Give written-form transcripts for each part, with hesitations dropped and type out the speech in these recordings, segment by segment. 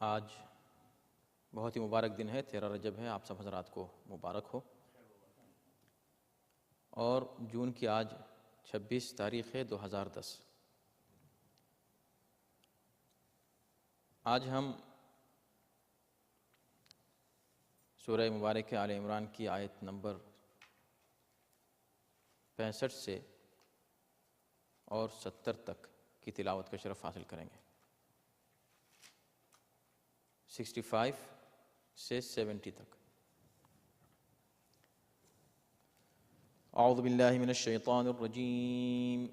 آج بہت ہی مبارک دن ہے، 13 رجب ہے، آپ سب حضرات کو مبارک ہو۔ اور جون کی آج 26 تاریخ ہے 2010۔ آج ہم سورہ مبارک آل عمران کی آیت نمبر 65 سے اور 70 تک کی تلاوت کا شرف حاصل کریں گے۔ 65 سے 70 تک۔ اعوذ باللہ من الشیطان الرجیم،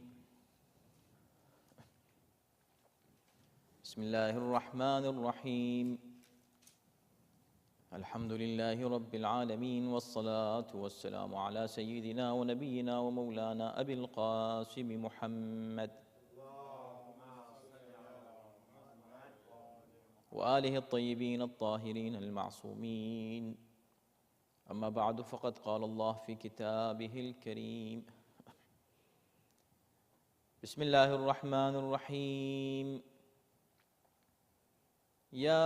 بسم اللہ الرحمن الرحیم، الحمد للہ رب العالمین والصلاة والسلام علی سیدنا و نبینا و مولانا ابی القاسم محمد وآلہ الطیبین الطاہرین المعصومین، اما بعد فقد قال اللہ فی کتابہ الکریم۔ بسم اللہ الرحمن الرحیم، یا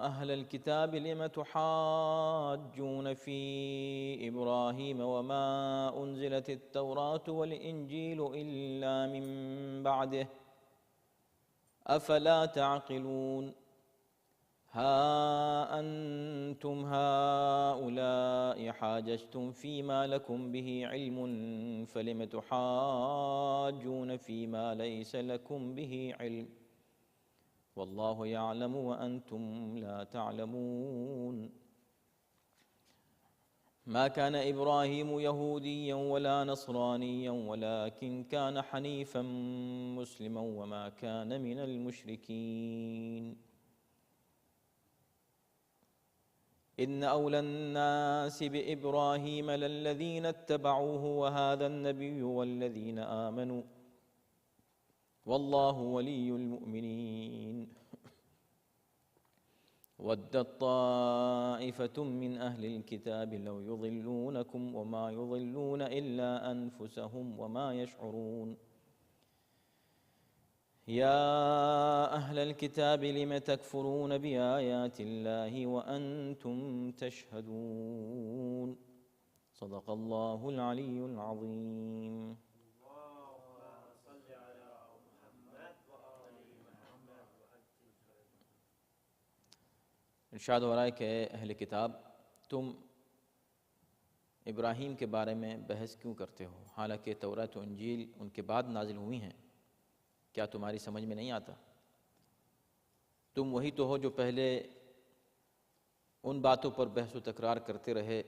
اہل الکتاب لم تحاجون فی ابراہیم وما انزلت التوراۃ والانجیل الا من بعدہ افلا تعقلون۔ ها أنتم هؤلاء حاججتم فيما لكم به علم فلم تحاجون فيما ليس لكم به علم والله يعلم وأنتم لا تعلمون۔ ما كان إبراهيم يهوديا ولا نصرانيا ولكن كان حنيفا مسلما وما كان من المشركين۔ إن أولى الناس بإبراهيم للذين اتبعوه وهذا النبي والذين آمنوا والله ولي المؤمنين۔ ودت طائفة من أهل الكتاب لو يضلونكم وما يضلون إلا أنفسهم وما يشعرون۔ يا أهل الكتاب لم تكفرون بآيات الله وأنتم تشهدون۔ صدق الله العلي العظيم۔ ارشاد ہو رہا ہے کہ اے اہل کتاب، تم ابراہیم کے بارے میں بحث کیوں کرتے ہو حالانکہ توراۃ و انجیل ان کے بعد نازل ہوئی ہیں؟ کیا تمہاری سمجھ میں نہیں آتا؟ تم وہی تو ہو جو پہلے ان باتوں پر بحث و تکرار کرتے رہے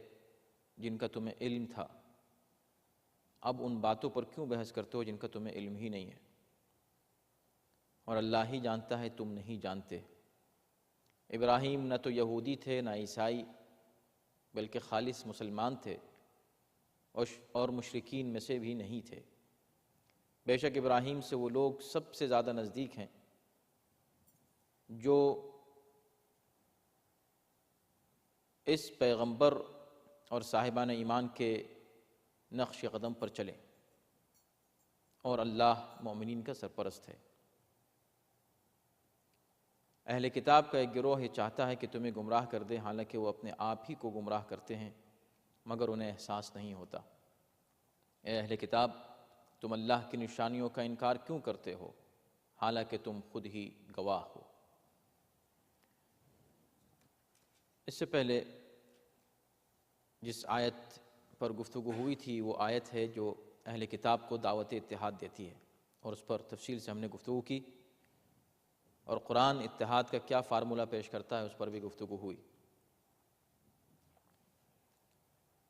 جن کا تمہیں علم تھا، اب ان باتوں پر کیوں بحث کرتے ہو جن کا تمہیں علم ہی نہیں ہے؟ اور اللہ ہی جانتا ہے، تم نہیں جانتے۔ ابراہیم نہ تو یہودی تھے نہ عیسائی، بلکہ خالص مسلمان تھے اور مشرکین میں سے بھی نہیں تھے۔ بے شک ابراہیم سے وہ لوگ سب سے زیادہ نزدیک ہیں جو اس پیغمبر اور صاحبان ایمان کے نقش قدم پر چلے، اور اللہ مومنین کا سرپرست ہے۔ اہل کتاب کا ایک گروہ یہ چاہتا ہے کہ تمہیں گمراہ کر دے، حالانکہ وہ اپنے آپ ہی کو گمراہ کرتے ہیں مگر انہیں احساس نہیں ہوتا۔ اے اہل کتاب، تم اللہ کی نشانیوں کا انکار کیوں کرتے ہو حالانکہ تم خود ہی گواہ ہو۔ اس سے پہلے جس آیت پر گفتگو ہوئی تھی وہ آیت ہے جو اہل کتاب کو دعوت اتحاد دیتی ہے، اور اس پر تفصیل سے ہم نے گفتگو کی، اور قرآن اتحاد کا کیا فارمولہ پیش کرتا ہے اس پر بھی گفتگو ہوئی۔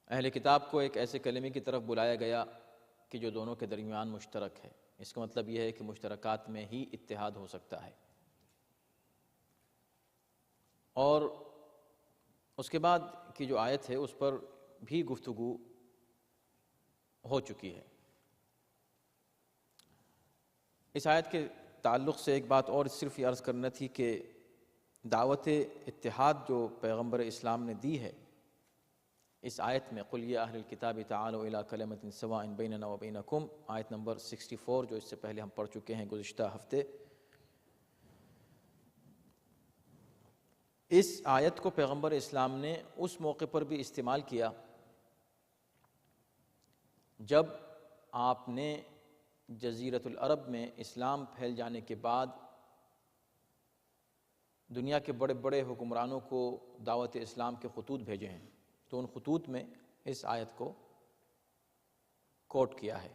اہل کتاب کو ایک ایسے کلمے کی طرف بلایا گیا کہ جو دونوں کے درمیان مشترک ہے۔ اس کا مطلب یہ ہے کہ مشترکات میں ہی اتحاد ہو سکتا ہے۔ اور اس کے بعد کی جو آیت ہے اس پر بھی گفتگو ہو چکی ہے۔ اس آیت کے تعلق سے ایک بات اور صرف یہ عرض کرنا تھی کہ دعوت اتحاد جو پیغمبر اسلام نے دی ہے اس آیت میں، قُلْ يَا أَهْلَ الْكِتَابِ تَعَالَوْا إِلَىٰ كَلِمَةٍ سَوَاءٍ بَيْنَنَا وَبَيْنَكُمْ، آیت نمبر 64 جو اس سے پہلے ہم پڑھ چکے ہیں گزشتہ ہفتے۔ اس آیت کو پیغمبر اسلام نے اس موقع پر بھی استعمال کیا جب آپ نے جزیرۃ العرب میں اسلام پھیل جانے کے بعد دنیا کے بڑے بڑے حکمرانوں کو دعوت اسلام کے خطوط بھیجے ہیں، تو ان خطوط میں اس آیت کو کوٹ کیا ہے،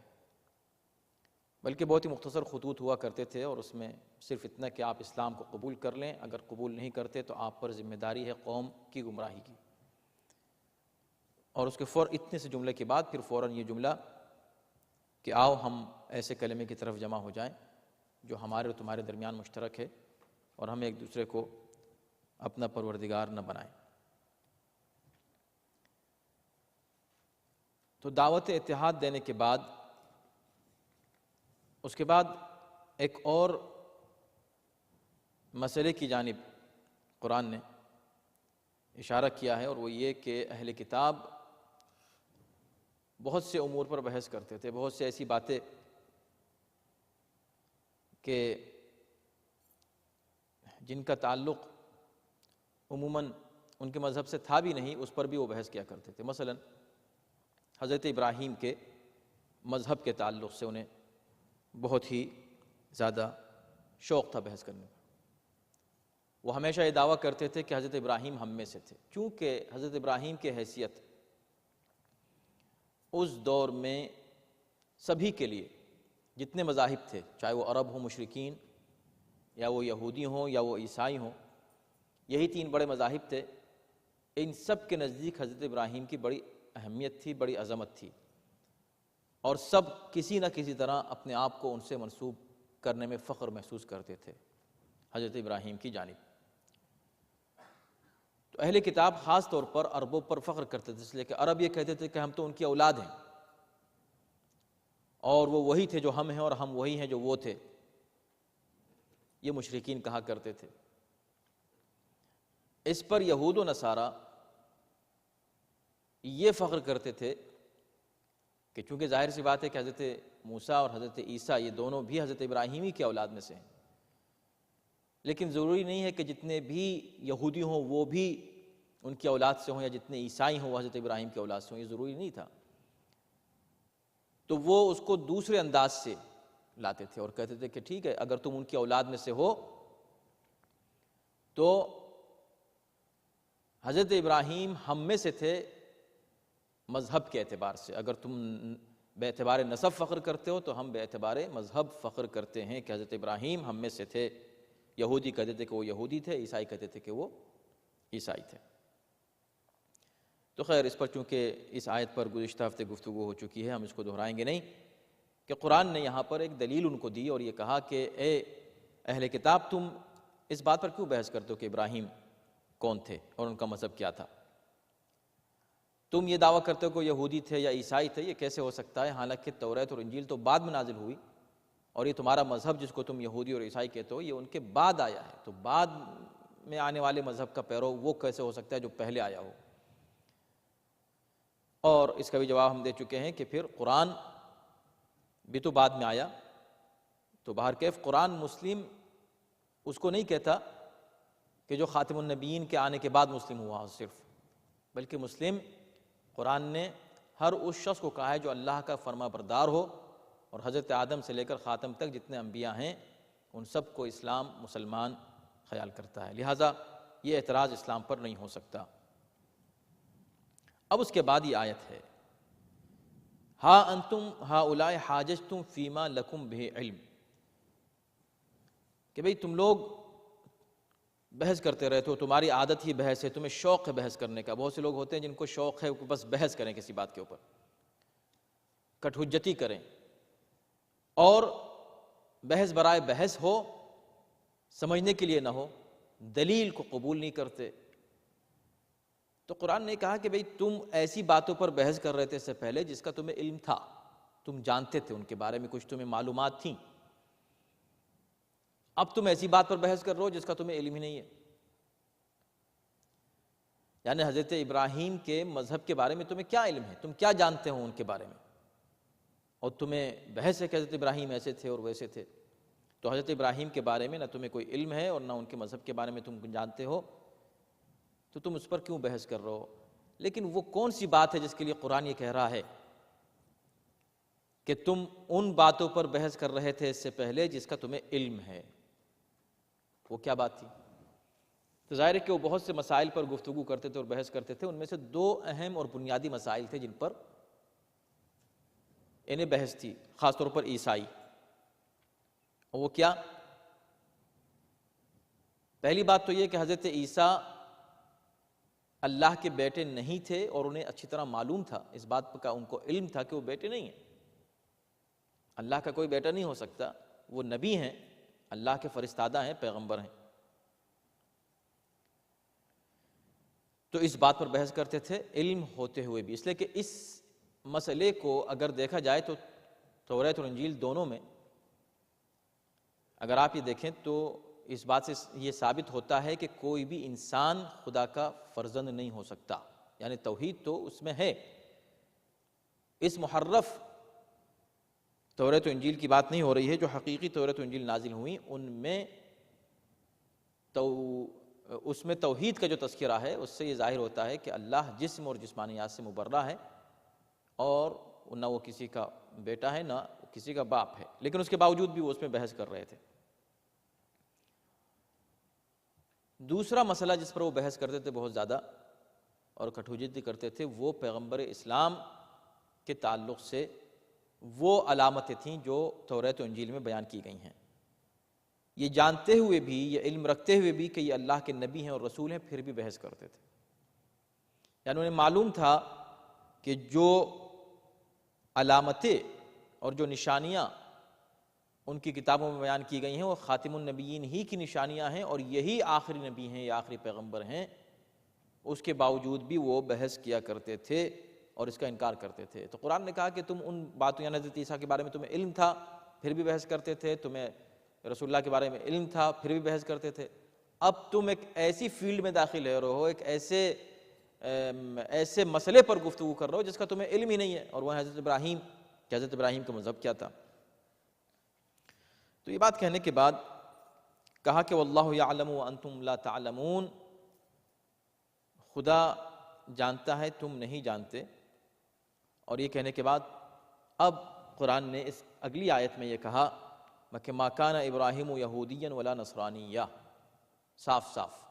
بلکہ بہت ہی مختصر خطوط ہوا کرتے تھے، اور اس میں صرف اتنا کہ آپ اسلام کو قبول کر لیں، اگر قبول نہیں کرتے تو آپ پر ذمہ داری ہے قوم کی گمراہی کی، اور اس کے اتنے سے جملے کے بعد پھر فوراً یہ جملہ کہ آؤ ہم ایسے کلمے کی طرف جمع ہو جائیں جو ہمارے اور تمہارے درمیان مشترک ہے، اور ہم ایک دوسرے کو اپنا پروردگار نہ بنائیں۔ تو دعوت اتحاد دینے کے بعد اس کے بعد ایک اور مسئلے کی جانب قرآن نے اشارہ کیا ہے، اور وہ یہ کہ اہل کتاب بہت سے امور پر بحث کرتے تھے، بہت سے ایسی باتیں کہ جن کا تعلق عموماً ان کے مذہب سے تھا بھی نہیں، اس پر بھی وہ بحث کیا کرتے تھے۔ مثلا حضرت ابراہیم کے مذہب کے تعلق سے انہیں بہت ہی زیادہ شوق تھا بحث کرنے کا۔ وہ ہمیشہ یہ دعویٰ کرتے تھے کہ حضرت ابراہیم ہم میں سے تھے، چونکہ حضرت ابراہیم کی حیثیت اس دور میں سبھی کے لیے جتنے مذاہب تھے، چاہے وہ عرب ہوں مشرکین، یا وہ یہودی ہوں، یا وہ عیسائی ہوں، یہی تین بڑے مذاہب تھے، ان سب کے نزدیک حضرت ابراہیم کی بڑی اہمیت تھی، بڑی عظمت تھی، اور سب کسی نہ کسی طرح اپنے آپ کو ان سے منسوب کرنے میں فخر محسوس کرتے تھے حضرت ابراہیم کی جانب۔ تو اہل کتاب خاص طور پر عربوں پر فخر کرتے تھے، اس لیے کہ عرب یہ کہتے تھے کہ ہم تو ان کی اولاد ہیں، اور وہ وہی تھے جو ہم ہیں، اور ہم وہی ہیں جو وہ تھے، یہ مشرکین کہا کرتے تھے۔ اس پر یہود و نصارہ یہ فخر کرتے تھے کہ چونکہ ظاہر سی بات ہے کہ حضرت موسیٰ اور حضرت عیسیٰ یہ دونوں بھی حضرت ابراہیمی کی اولاد میں سے ہیں، لیکن ضروری نہیں ہے کہ جتنے بھی یہودی ہوں وہ بھی ان کی اولاد سے ہوں، یا جتنے عیسائی ہوں وہ حضرت ابراہیم کی اولاد سے ہوں، یہ ضروری نہیں تھا۔ تو وہ اس کو دوسرے انداز سے لاتے تھے اور کہتے تھے کہ ٹھیک ہے، اگر تم ان کی اولاد میں سے ہو تو حضرت ابراہیم ہم میں سے تھے مذہب کے اعتبار سے، اگر تم بے اعتبار نسب فخر کرتے ہو تو ہم بے اعتبار مذہب فخر کرتے ہیں کہ حضرت ابراہیم ہم میں سے تھے۔ یہودی کہتے تھے کہ وہ یہودی تھے، عیسائی کہتے تھے کہ وہ عیسائی تھے۔ تو خیر، اس پر چونکہ اس آیت پر گزشتہ ہفتے گفتگو ہو چکی ہے، ہم اس کو دہرائیں گے نہیں، کہ قرآن نے یہاں پر ایک دلیل ان کو دی اور یہ کہا کہ اے اہل کتاب، تم اس بات پر کیوں بحث کرتے ہو کہ ابراہیم کون تھے اور ان کا مذہب کیا تھا؟ تم یہ دعویٰ کرتے ہو کہ یہودی تھے یا عیسائی تھے، یہ کیسے ہو سکتا ہے؟ حالانکہ توریت اور انجیل تو بعد میں نازل ہوئی، اور یہ تمہارا مذہب جس کو تم یہودی اور عیسائی کہتے ہو یہ ان کے بعد آیا ہے، تو بعد میں آنے والے مذہب کا پیرو وہ کیسے ہو سکتا ہے جو پہلے آیا ہو؟ اور اس کا بھی جواب ہم دے چکے ہیں کہ پھر قرآن بھی تو بعد میں آیا، تو بہرکیف قرآن مسلم اس کو نہیں کہتا کہ جو خاتم النبیین کے آنے کے بعد مسلم ہوا صرف، بلکہ مسلم قرآن نے ہر اس شخص کو کہا ہے جو اللہ کا فرما بردار ہو، اور حضرت آدم سے لے کر خاتم تک جتنے انبیاء ہیں ان سب کو اسلام مسلمان خیال کرتا ہے، لہٰذا یہ اعتراض اسلام پر نہیں ہو سکتا۔ اب اس کے بعد یہ آیت ہے، ہا انتم ہؤلاء حاججتم فیما لکم بہ علم، کہ بھئی تم لوگ بحث کرتے رہتے ہو، تمہاری عادت ہی بحث ہے، تمہیں شوق ہے بحث کرنے کا۔ بہت سے لوگ ہوتے ہیں جن کو شوق ہے بس بحث کریں کسی بات کے اوپر، کٹ حجتی کریں، اور بحث برائے بحث ہو، سمجھنے کے لیے نہ ہو، دلیل کو قبول نہیں کرتے۔ تو قرآن نے کہا کہ بھئی تم ایسی باتوں پر بحث کر رہے تھے اس سے پہلے جس کا تمہیں علم تھا، تم جانتے تھے ان کے بارے میں، کچھ تمہیں معلومات تھیں۔ اب تم ایسی بات پر بحث کر رہے ہو جس کا تمہیں علم ہی نہیں ہے۔ یعنی حضرت ابراہیم کے مذہب کے بارے میں تمہیں کیا علم ہے؟ تم کیا جانتے ہو ان کے بارے میں؟ اور تمہیں بحث ہے کہ حضرت ابراہیم ایسے تھے اور ویسے تھے۔ تو حضرت ابراہیم کے بارے میں نہ تمہیں کوئی علم ہے اور نہ ان کے مذہب کے بارے میں تم جانتے ہو، تو تم اس پر کیوں بحث کر رہے ہو؟ لیکن وہ کون سی بات ہے جس کے لیے قرآن یہ کہہ رہا ہے کہ تم ان باتوں پر بحث کر رہے تھے اس سے پہلے جس کا تمہیں علم ہے؟ وہ کیا بات تھی؟ تو ظاہر ہے کہ وہ بہت سے مسائل پر گفتگو کرتے تھے اور بحث کرتے تھے، ان میں سے دو اہم اور بنیادی مسائل تھے جن پر انہیں بحث تھی، خاص طور پر عیسائی۔ اور وہ کیا؟ پہلی بات تو یہ کہ حضرت عیسیٰ اللہ کے بیٹے نہیں تھے، اور انہیں اچھی طرح معلوم تھا، اس بات کا ان کو علم تھا کہ وہ بیٹے نہیں ہیں۔ اللہ کا کوئی بیٹا نہیں ہو سکتا، وہ نبی ہیں، اللہ کے فرستادہ ہیں، پیغمبر ہیں۔ تو اس بات پر بحث کرتے تھے علم ہوتے ہوئے بھی، اس لیے کہ اس مسئلے کو اگر دیکھا جائے تو توریت اور انجیل دونوں میں اگر آپ یہ دیکھیں تو اس بات سے یہ ثابت ہوتا ہے کہ کوئی بھی انسان خدا کا فرزند نہیں ہو سکتا، یعنی توحید تو اس میں ہے۔ اس محرف توریت و انجیل کی بات نہیں ہو رہی ہے، جو حقیقی توریت و انجیل نازل ہوئی ان میں اس میں توحید کا جو تذکرہ ہے اس سے یہ ظاہر ہوتا ہے کہ اللہ جسم اور جسمانیات سے مبرہ ہے، اور نہ وہ کسی کا بیٹا ہے نہ کسی کا باپ ہے، لیکن اس کے باوجود بھی وہ اس میں بحث کر رہے تھے۔ دوسرا مسئلہ جس پر وہ بحث کرتے تھے بہت زیادہ اور کٹھوجتی کرتے تھے، وہ پیغمبر اسلام کے تعلق سے وہ علامتیں تھیں جو توریت و انجیل میں بیان کی گئی ہیں، یہ جانتے ہوئے بھی، یہ علم رکھتے ہوئے بھی کہ یہ اللہ کے نبی ہیں اور رسول ہیں، پھر بھی بحث کرتے تھے۔ یعنی انہیں معلوم تھا کہ جو علامتیں اور جو نشانیاں ان کی کتابوں میں بیان کی گئی ہیں وہ خاتم النبیین ہی کی نشانیاں ہیں، اور یہی آخری نبی ہیں، یہ آخری پیغمبر ہیں، اس کے باوجود بھی وہ بحث کیا کرتے تھے اور اس کا انکار کرتے تھے۔ تو قرآن نے کہا کہ تم ان باتوں، یعنی حضرت عیسیٰ کے بارے میں تمہیں علم تھا پھر بھی بحث کرتے تھے، تمہیں رسول اللہ کے بارے میں علم تھا پھر بھی بحث کرتے تھے، اب تم ایک ایسی فیلڈ میں داخل ہو رہے ہو، ایک ایسے مسئلے پر گفتگو کر رہے ہو جس کا تمہیں علم ہی نہیں ہے، اور وہ حضرت ابراہیم، کہ حضرت ابراہیم کا مذہب کیا تھا۔ تو یہ بات کہنے کے بعد کہا کہ واللہ یعلم وانتم لا تعلمون، خدا جانتا ہے تم نہیں جانتے۔ اور یہ کہنے کے بعد اب قرآن نے اس اگلی آیت میں یہ کہا کہ ما کان ابراہیم یہودیا ولا نصرانیا، صاف صاف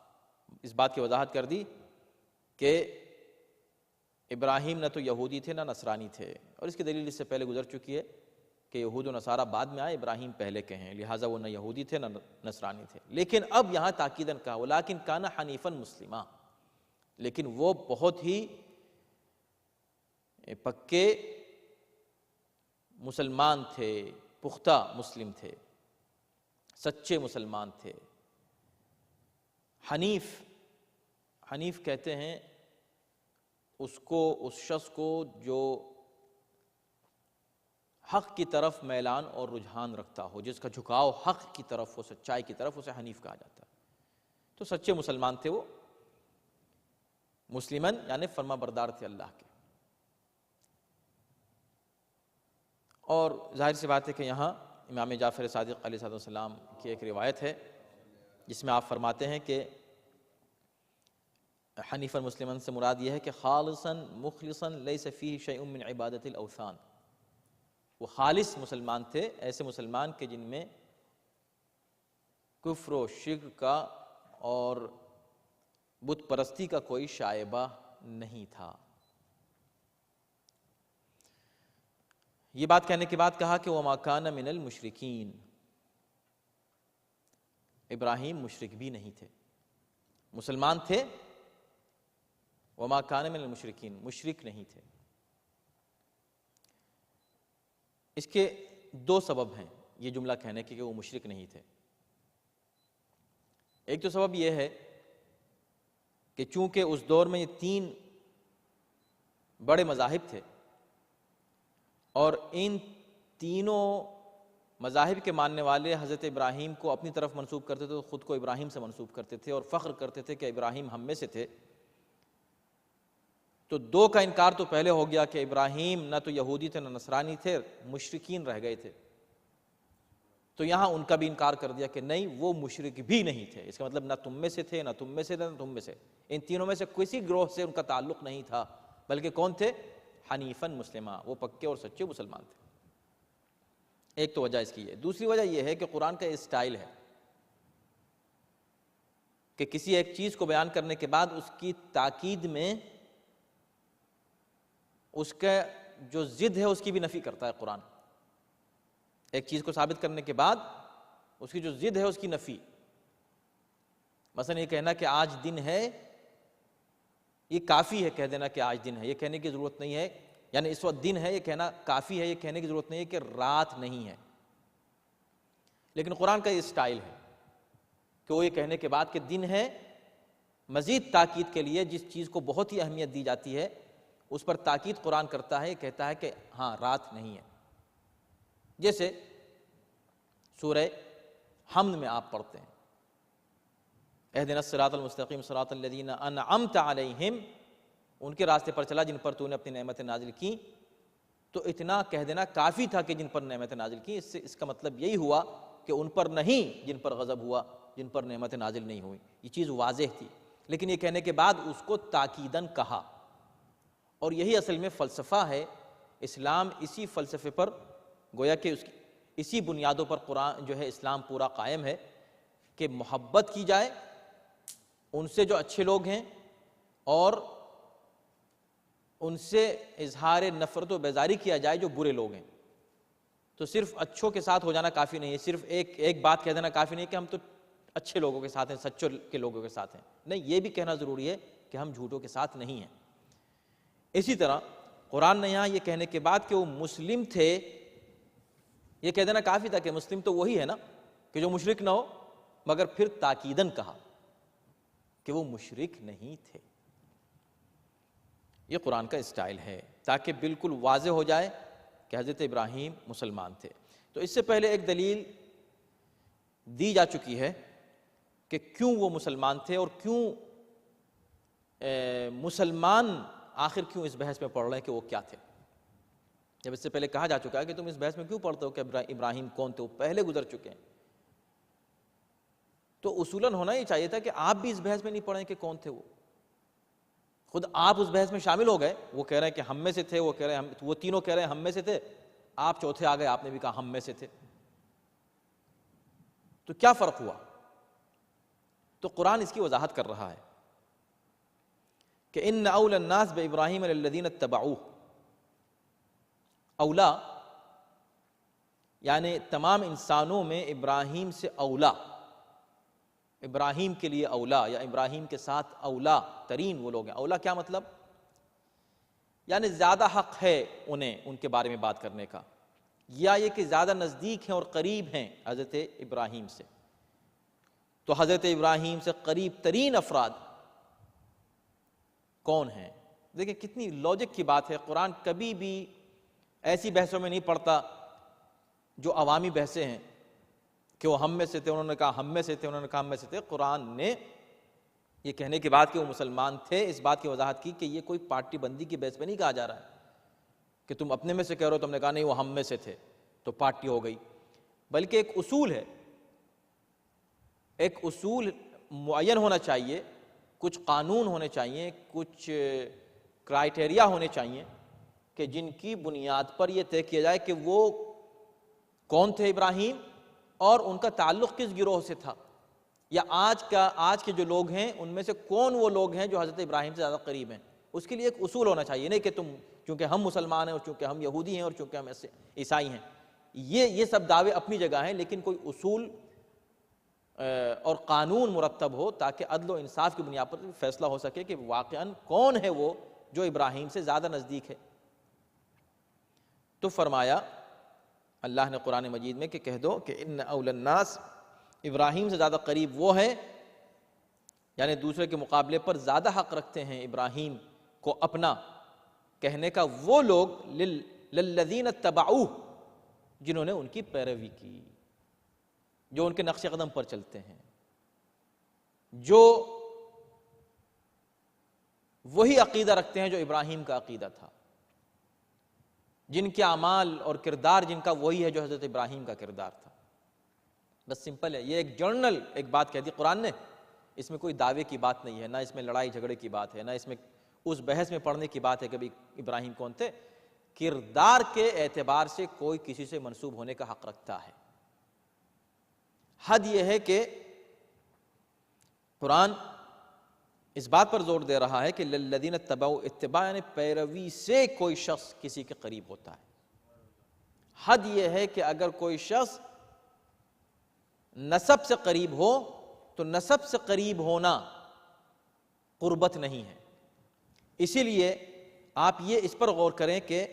اس بات کی وضاحت کر دی کہ ابراہیم نہ تو یہودی تھے نہ نصرانی تھے، اور اس کی دلیل اس سے پہلے گزر چکی ہے کہ یہود و نصارہ بعد میں آئے، ابراہیم پہلے کے ہیں، لہٰذا وہ نہ یہودی تھے نہ نصرانی تھے۔ لیکن اب یہاں تاکیداً کہا ولیکن کان حنیفا مسلما، لیکن وہ بہت ہی پکے مسلمان تھے، پختہ مسلم تھے، سچے مسلمان تھے۔ حنیف کہتے ہیں اس شخص کو جو حق کی طرف میلان اور رجحان رکھتا ہو، جس کا جھکاؤ حق کی طرف ہو، سچائی کی طرف، اسے حنیف کہا جاتا ہے۔ تو سچے مسلمان تھے وہ، مسلمن یعنی فرما بردار تھے اللہ کے۔ اور ظاہر سی بات ہے کہ یہاں امام جعفر صادق علیہ السلام کی ایک روایت ہے جس میں آپ فرماتے ہیں کہ حنیفا مسلمن سے مراد یہ ہے کہ خالصا مخلصا لیس فیہ شیء من عبادت الاوثان، وہ خالص مسلمان تھے، ایسے مسلمان کہ جن میں کفر و شرک کا اور بت پرستی کا کوئی شائبہ نہیں تھا۔ یہ بات کہنے کے بعد کہا کہ وما کان من المشرکین، ابراہیم مشرک بھی نہیں تھے، مسلمان تھے، وما کان من المشرکین، مشرک نہیں تھے۔ اس کے دو سبب ہیں یہ جملہ کہنے کے کہ وہ مشرک نہیں تھے۔ ایک تو سبب یہ ہے کہ چونکہ اس دور میں یہ 3 بڑے مذاہب تھے، اور ان تینوں مذاہب کے ماننے والے حضرت ابراہیم کو اپنی طرف منسوب کرتے تھے، تو خود کو ابراہیم سے منسوب کرتے تھے اور فخر کرتے تھے کہ ابراہیم ہم میں سے تھے۔ تو 2 کا انکار تو پہلے ہو گیا کہ ابراہیم نہ تو یہودی تھے نہ نصرانی تھے، مشرکین رہ گئے تھے۔ تو یہاں ان کا بھی انکار کر دیا کہ نہیں وہ مشرک بھی نہیں تھے، اس کا مطلب نہ تم میں سے تھے، نہ تم میں سے تھے، نہ تم میں سے، ان تینوں میں سے کسی گروہ سے ان کا تعلق نہیں تھا، بلکہ کون تھے؟ حنیفاً مسلمہ، وہ پکے اور سچے مسلمان تھے۔ ایک تو وجہ اس کی ہے۔ دوسری وجہ یہ ہے کہ قرآن کا اسٹائل ہے کہ کسی ایک چیز کو بیان کرنے کے بعد اس کی تاکید میں اس کا جو ضد ہے اس کی بھی نفی کرتا ہے قرآن۔ ایک چیز کو ثابت کرنے کے بعد اس کی جو ضد ہے اس کی نفی۔ مثلا یہ کہنا کہ آج دن ہے، یہ کافی ہے کہہ دینا کہ آج دن ہے، یہ کہنے کی ضرورت نہیں ہے، یعنی اس وقت دن ہے یہ کہنا کافی ہے، یہ کہنے کی ضرورت نہیں ہے کہ رات نہیں ہے۔ لیکن قرآن کا یہ اسٹائل ہے کہ وہ یہ کہنے کے بعد کہ دن ہے، مزید تاکید کے لیے جس چیز کو بہت ہی اہمیت دی جاتی ہے اس پر تاکید قرآن کرتا ہے، کہتا ہے کہ ہاں رات نہیں ہے۔ جیسے سورہ حمد میں آپ پڑھتے ہیں اہدنا الصراط المستقیم صراط الذین انعمت علیہم، ان کے راستے پر چلا جن پر تو نے اپنی نعمت نازل کی، تو اتنا کہہ دینا کافی تھا کہ جن پر نعمت نازل کی، اس کا مطلب یہی ہوا کہ ان پر نہیں جن پر غضب ہوا، جن پر نعمت نازل نہیں ہوئی، یہ چیز واضح تھی۔ لیکن یہ کہنے کے بعد اس کو تاکیداً کہا، اور یہی اصل میں فلسفہ ہے اسلام، اسی فلسفے پر گویا کہ اسی بنیادوں پر قرآن جو ہے اسلام پورا قائم ہے کہ محبت کی جائے ان سے جو اچھے لوگ ہیں، اور ان سے اظہار نفرت و بیزاری کیا جائے جو برے لوگ ہیں۔ تو صرف اچھوں کے ساتھ ہو جانا کافی نہیں ہے، صرف ایک بات کہہ دینا کافی نہیں ہے کہ ہم تو اچھے لوگوں کے ساتھ ہیں، سچوں کے لوگوں کے ساتھ ہیں، نہیں، یہ بھی کہنا ضروری ہے کہ ہم جھوٹوں کے ساتھ نہیں ہیں۔ اسی طرح قرآن نے یہاں یہ کہنے کے بعد کہ وہ مسلم تھے، یہ کہہ دینا کافی تھا کہ مسلم تو وہی ہے نا کہ جو مشرک نہ ہو، مگر پھر تاکیداً کہا کہ وہ مشرک نہیں تھے۔ یہ قرآن کا اسٹائل ہے تاکہ بالکل واضح ہو جائے کہ حضرت ابراہیم مسلمان تھے۔ تو اس سے پہلے ایک دلیل دی جا چکی ہے کہ کیوں وہ مسلمان تھے، اور کیوں مسلمان آخر کیوں اس بحث میں پڑھ رہے ہیں کہ وہ کیا تھے۔ جب اس سے پہلے کہا جا چکا ہے کہ تم اس بحث میں کیوں پڑھتے ہو کہ ابراہیم کون تھے، وہ پہلے گزر چکے ہیں، تو اصولاً ہونا ہی چاہیے تھا کہ آپ بھی اس بحث میں نہیں پڑھیں کہ کون تھے وہ، خود آپ اس بحث میں شامل ہو گئے۔ وہ کہہ رہے ہیں کہ ہم میں سے تھے، وہ تینوں کہہ رہے ہیں ہم میں سے تھے، آپ چوتھے آ گئے، آپ نے بھی کہا ہم میں سے تھے، تو کیا فرق ہوا؟ تو قرآن اس کی وضاحت کر رہا ہے کہ ان اول الناس بابراہیم الذین اتبعوہ، اولا یعنی تمام انسانوں میں ابراہیم سے اولا، ابراہیم کے لیے اولا یا ابراہیم کے ساتھ اولا ترین وہ لوگ ہیں۔ اولا کیا مطلب؟ یعنی زیادہ حق ہے انہیں ان کے بارے میں بات کرنے کا، یا یہ کہ زیادہ نزدیک ہیں اور قریب ہیں حضرت ابراہیم سے۔ تو حضرت ابراہیم سے قریب ترین افراد کون ہیں؟ دیکھیں کتنی لاجک کی بات ہے، قرآن کبھی بھی ایسی بحثوں میں نہیں پڑتا جو عوامی بحثیں ہیں کہ وہ ہم میں سے تھے، انہوں نے کہا ہم میں سے تھے، انہوں نے کہا ہم میں سے تھے۔ قرآن نے یہ کہنے کے بعد کہ وہ مسلمان تھے اس بات کی وضاحت کی کہ یہ کوئی پارٹی بندی کی بحث میں نہیں کہا جا رہا ہے کہ تم اپنے میں سے کہہ رہے ہو، تم نے کہا نہیں وہ ہم میں سے تھے تو پارٹی ہو گئی، بلکہ ایک اصول ہے، ایک اصول معین ہونا چاہیے، کچھ قانون ہونے چاہیے، کچھ کرائٹیریا ہونے چاہیے کہ جن کی بنیاد پر یہ طے کیا جائے کہ وہ کون تھے ابراہیم اور ان کا تعلق کس گروہ سے تھا، یا آج کے جو لوگ ہیں ان میں سے کون وہ لوگ ہیں جو حضرت ابراہیم سے زیادہ قریب ہیں۔ اس کے لیے ایک اصول ہونا چاہیے، نہیں کہ تم چونکہ ہم مسلمان ہیں اور چونکہ ہم یہودی ہیں اور چونکہ ہم عیسائی ہیں، یہ سب دعوے اپنی جگہ ہیں، لیکن کوئی اصول اور قانون مرتب ہو تاکہ عدل و انصاف کی بنیاد پر فیصلہ ہو سکے کہ واقعاً کون ہے وہ جو ابراہیم سے زیادہ نزدیک ہے۔ تو فرمایا اللہ نے قرآن مجید میں کہ کہہ دو کہ ان اول الناس، ابراہیم سے زیادہ قریب وہ ہیں، یعنی دوسرے کے مقابلے پر زیادہ حق رکھتے ہیں ابراہیم کو اپنا کہنے کا، وہ لوگ للذین اتبعوہ، جنہوں نے ان کی پیروی کی، جو ان کے نقش قدم پر چلتے ہیں، جو وہی عقیدہ رکھتے ہیں جو ابراہیم کا عقیدہ تھا، جن کے اعمال اور کردار جن کا وہی ہے جو حضرت ابراہیم کا کردار تھا۔ بس سمپل ہے، یہ ایک جرنل ایک بات کہہ دی قرآن نے، اس میں کوئی دعوے کی بات نہیں ہے، نہ اس میں لڑائی جھگڑے کی بات ہے، نہ اس میں اس بحث میں پڑھنے کی بات ہے کہ ابراہیم کون تھے۔ کردار کے اعتبار سے کوئی کسی سے منسوب ہونے کا حق رکھتا ہے۔ حد یہ ہے کہ قرآن اس بات پر زور دے رہا ہے کہ للذین اتبعوا، اتباع یعنی پیروی سے کوئی شخص کسی کے قریب ہوتا ہے۔ حد یہ ہے کہ اگر کوئی شخص نسب سے قریب ہو تو نسب سے قریب ہونا قربت نہیں ہے۔ اسی لیے آپ یہ اس پر غور کریں کہ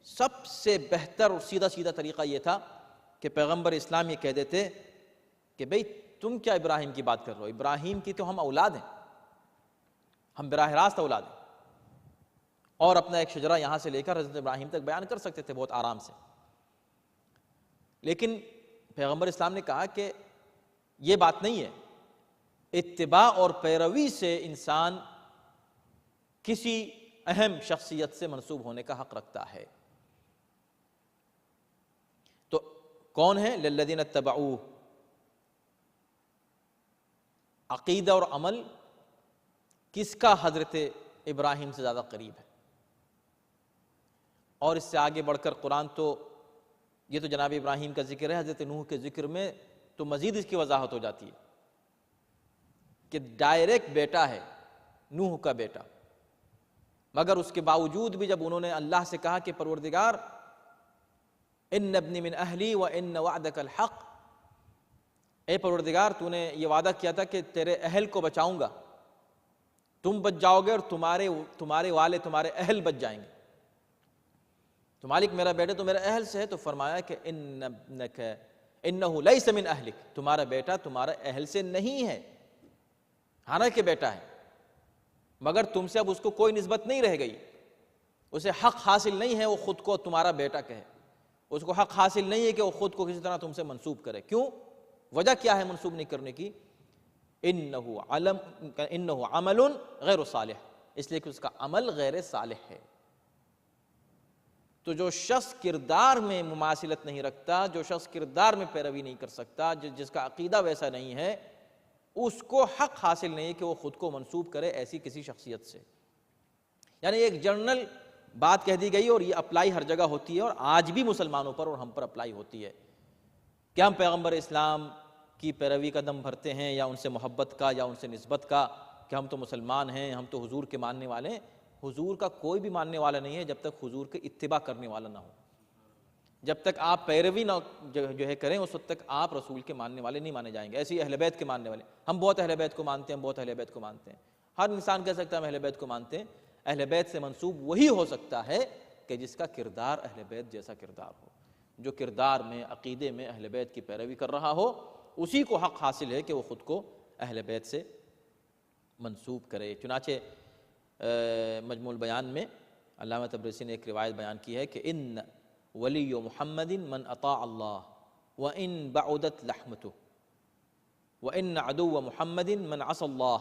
سب سے بہتر اور سیدھا سیدھا طریقہ یہ تھا کہ پیغمبر اسلام یہ کہہ دیتے کہ بھئی تم کیا ابراہیم کی بات کر رہے ہو، ابراہیم کی تو ہم اولاد ہیں، ہم براہ راست اولاد ہیں، اور اپنا ایک شجرہ یہاں سے لے کر حضرت ابراہیم تک بیان کر سکتے تھے بہت آرام سے۔ لیکن پیغمبر اسلام نے کہا کہ یہ بات نہیں ہے، اتباع اور پیروی سے انسان کسی اہم شخصیت سے منسوب ہونے کا حق رکھتا ہے۔ تو کون ہے للذین اتبعوا؟ عقیدہ اور عمل کس کا حضرت ابراہیم سے زیادہ قریب ہے؟ اور اس سے آگے بڑھ کر قرآن تو یہ تو جناب ابراہیم کا ذکر ہے، حضرت نوح کے ذکر میں تو مزید اس کی وضاحت ہو جاتی ہے کہ ڈائریکٹ بیٹا ہے، نوح کا بیٹا، مگر اس کے باوجود بھی جب انہوں نے اللہ سے کہا کہ پروردگار ان ابنی من اہلی و ان وعدک الحق، اے پروردگار تو نے یہ وعدہ کیا تھا کہ تیرے اہل کو بچاؤں گا، تم بچ جاؤ گے اور تمہارے والے تمہارے اہل بچ جائیں گے، تو مالک میرا بیٹا تو میرے اہل سے ہے، تو فرمایا کہ انہ لیس من اہلک، تمہارا بیٹا تمہارے اہل سے نہیں ہے، حالانکہ بیٹا ہے، مگر تم سے اب اس کو کوئی نسبت نہیں رہ گئی، اسے حق حاصل نہیں ہے وہ خود کو تمہارا بیٹا کہے، اس کو حق حاصل نہیں ہے کہ وہ خود کو کسی طرح تم سے منسوب کرے۔ کیوں؟ وجہ کیا ہے منسوب نہیں کرنے کی؟ انہ عمل غیر صالح، اس لیے کہ اس کا عمل غیر صالح ہے۔ تو جو شخص کردار میں مماثلت نہیں رکھتا، جو شخص کردار میں پیروی نہیں کر سکتا، جس کا عقیدہ ویسا نہیں ہے، اس کو حق حاصل نہیں ہے کہ وہ خود کو منسوب کرے ایسی کسی شخصیت سے۔ یعنی ایک جنرل بات کہہ دی گئی اور یہ اپلائی ہر جگہ ہوتی ہے، اور آج بھی مسلمانوں پر اور ہم پر اپلائی ہوتی ہے کہ ہم پیغمبر اسلام کی پیروی کا دم بھرتے ہیں، یا ان سے محبت کا، یا ان سے نسبت کا، کہ ہم تو مسلمان ہیں، ہم تو حضور کے ماننے والے ہیں۔ حضور کا کوئی بھی ماننے والا نہیں ہے جب تک حضور کے اتباع کرنے والا نہ ہو۔ جب تک آپ پیروی نہ جو ہے کریں، اس وقت تک آپ رسول کے ماننے والے نہیں مانے جائیں گے۔ ایسے ہی اہل بیت کے ماننے والے، ہم بہت اہل بیت کو مانتے ہیں، ہم بہت اہل بیت کو مانتے ہیں۔ ہر انسان کہہ سکتا ہے ہم اہل بیت کو مانتے ہیں۔ اہل بیت سے منسوب وہی ہو سکتا ہے کہ جس کا کردار اہل بیت جیسا کردار ہو، جو کردار میں، عقیدے میں اہل بیت کی پیروی کر رہا ہو، اسی کو حق حاصل ہے کہ وہ خود کو اہل بیت سے منسوب کرے۔ چنانچہ مجموع البیان میں علامہ تبریسی نے ایک روایت بیان کی ہے کہ ان ولی محمد من اطاع اللہ وان بعدت لحمته وان عدو محمد من عصى اللہ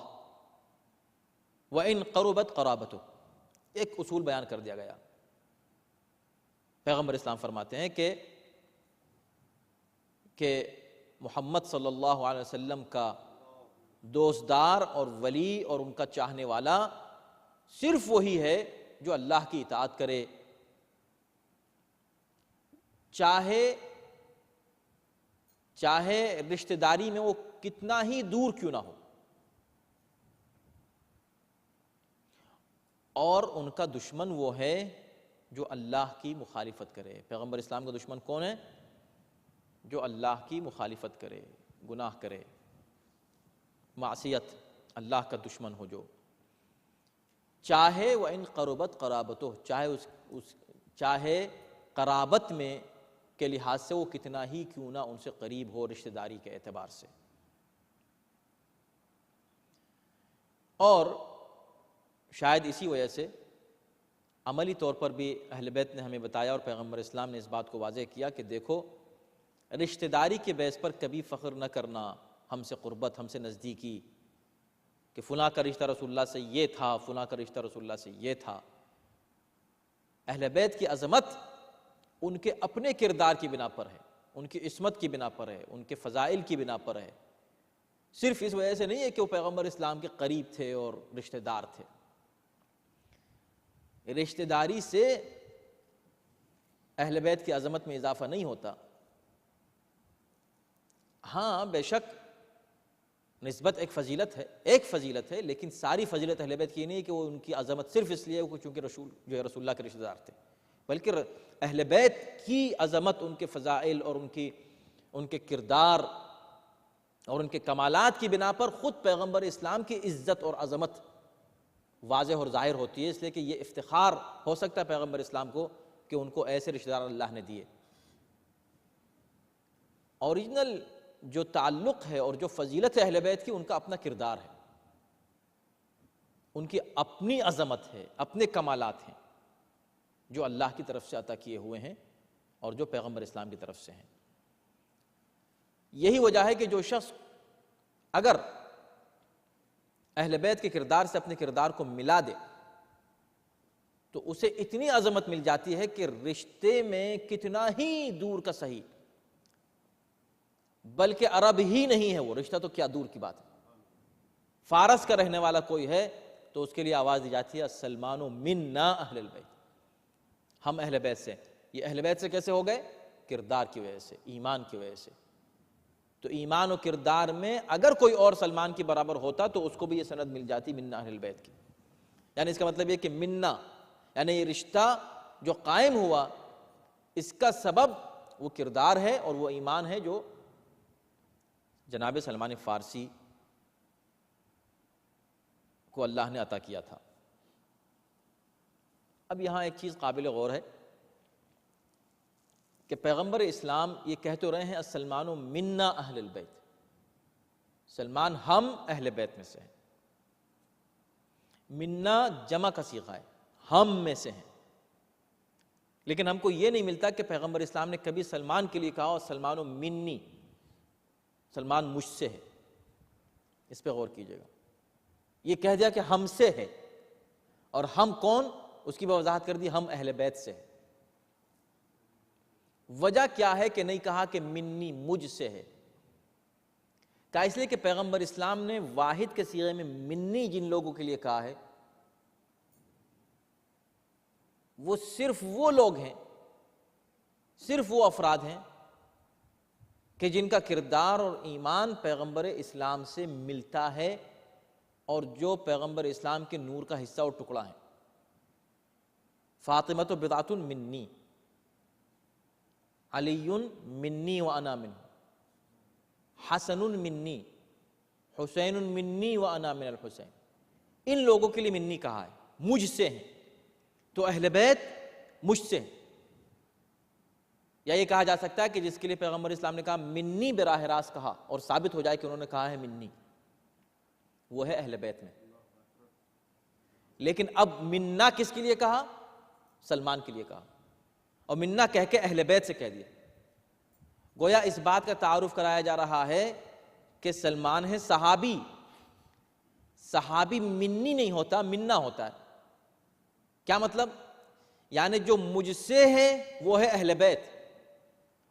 وان قربت قرابته۔ ایک اصول بیان کر دیا گیا۔ پیغمبر اسلام فرماتے ہیں کہ محمد صلی اللہ علیہ وسلم کا دوستدار اور ولی اور ان کا چاہنے والا صرف وہی ہے جو اللہ کی اطاعت کرے، چاہے رشتہ داری میں وہ کتنا ہی دور کیوں نہ ہو، اور ان کا دشمن وہ ہے جو اللہ کی مخالفت کرے۔ پیغمبر اسلام کا دشمن کون ہے؟ جو اللہ کی مخالفت کرے، گناہ کرے، معصیت، اللہ کا دشمن ہو جو، چاہے وہ ان قربت قرابتو، چاہے قرابت میں کے لحاظ سے وہ کتنا ہی کیوں نہ ان سے قریب ہو رشتہ داری کے اعتبار سے۔ اور شاید اسی وجہ سے عملی طور پر بھی اہل بیت نے ہمیں بتایا اور پیغمبر اسلام نے اس بات کو واضح کیا کہ دیکھو، رشتہ داری کے بیس پر کبھی فخر نہ کرنا، ہم سے قربت، ہم سے نزدیکی، کہ فلاں کا رشتہ رسول اللہ سے یہ تھا، فلاں کا رشتہ رسول اللہ سے یہ تھا۔ اہل بیت کی عظمت ان کے اپنے کردار کی بنا پر ہے، ان کی عصمت کی بنا پر ہے، ان کے فضائل کی بنا پر ہے، صرف اس وجہ سے نہیں ہے کہ وہ پیغمبر اسلام کے قریب تھے اور رشتہ دار تھے۔ رشتہ داری سے اہل بیت کی عظمت میں اضافہ نہیں ہوتا۔ ہاں بے شک نسبت ایک فضیلت ہے، لیکن ساری فضیلت اہل بیت کی نہیں ہے کہ وہ ان کی عظمت صرف اس لیے چونکہ رسول جو ہے رسول اللہ کے رشتہ دار تھے، بلکہ اہل بیت کی عظمت ان کے فضائل اور ان کے کردار اور ان کے کمالات کی بنا پر خود پیغمبر اسلام کی عزت اور عظمت واضح اور ظاہر ہوتی ہے، اس لیے کہ یہ افتخار ہو سکتا ہے پیغمبر اسلام کو کہ ان کو ایسے رشتہ دار اللہ نے دیے۔ اوریجنل جو تعلق ہے اور جو فضیلت ہے اہل بیت کی، ان کا اپنا کردار ہے، ان کی اپنی عظمت ہے، اپنے کمالات ہیں جو اللہ کی طرف سے عطا کیے ہوئے ہیں اور جو پیغمبر اسلام کی طرف سے ہیں۔ یہی وجہ ہے کہ جو شخص اگر اہل بیت کے کردار سے اپنے کردار کو ملا دے تو اسے اتنی عظمت مل جاتی ہے کہ رشتے میں کتنا ہی دور کا صحیح، بلکہ عرب ہی نہیں ہے وہ رشتہ تو کیا دور کی بات ہے، فارس کا رہنے والا کوئی ہے تو اس کے لیے آواز دی جاتی ہے السلمان منا اہل البیت، ہم اہل بیت سے۔ یہ اہل بیت سے کیسے ہو گئے؟ کردار کی وجہ سے، ایمان کی وجہ سے۔ تو ایمان و کردار میں اگر کوئی اور سلمان کی برابر ہوتا تو اس کو بھی یہ سند مل جاتی منا اہل البیت کی، یعنی اس کا مطلب یہ کہ منا یعنی یہ رشتہ جو قائم ہوا اس کا سبب وہ کردار ہے اور وہ ایمان ہے جو جناب سلمان فارسی کو اللہ نے عطا کیا تھا۔ اب یہاں ایک چیز قابل غور ہے کہ پیغمبر اسلام یہ کہہ تو رہے ہیں السلمان منا اہل البیت، سلمان ہم اہل بیت میں سے ہیں، منا جمع کا صیغہ ہے، ہم میں سے ہیں، لیکن ہم کو یہ نہیں ملتا کہ پیغمبر اسلام نے کبھی سلمان کے لیے کہا اور سلمان منی، سلمان مجھ سے ہے۔ اس پہ غور کیجئے گا، یہ کہہ دیا کہ ہم سے ہے، اور ہم کون اس کی وضاحت کر دی، ہم اہل بیت سے ہیں۔ وجہ کیا ہے کہ نہیں کہا کہ منی مجھ سے ہے؟ کہا اس لیے کہ پیغمبر اسلام نے واحد کے صیغے میں منی جن لوگوں کے لیے کہا ہے وہ صرف وہ لوگ ہیں، صرف وہ افراد ہیں کہ جن کا کردار اور ایمان پیغمبر اسلام سے ملتا ہے اور جو پیغمبر اسلام کے نور کا حصہ اور ٹکڑا ہے۔ فاطمۃ بضعۃ منی، علی منی وانا منہ، حسن منی، حسین منی وانا من الحسین، ان لوگوں کے لیے منی کہا ہے، مجھ سے ہیں، تو اہل بیت مجھ سے ہیں۔ یا یہ کہا جا سکتا ہے کہ جس کے لیے پیغمبر اسلام نے کہا منی براہ راست کہا اور ثابت ہو جائے کہ انہوں نے کہا ہے منی، وہ ہے اہل بیت میں۔ لیکن اب منا کس کے لیے کہا؟ سلمان کے لیے کہا، اور منا کہہ کے اہل بیت سے کہہ دیا۔ گویا اس بات کا تعارف کرایا جا رہا ہے کہ سلمان ہے صحابی، صحابی منی نہیں ہوتا، منا ہوتا ہے۔ کیا مطلب؟ یعنی جو مجھ سے ہے وہ ہے اہل بیت،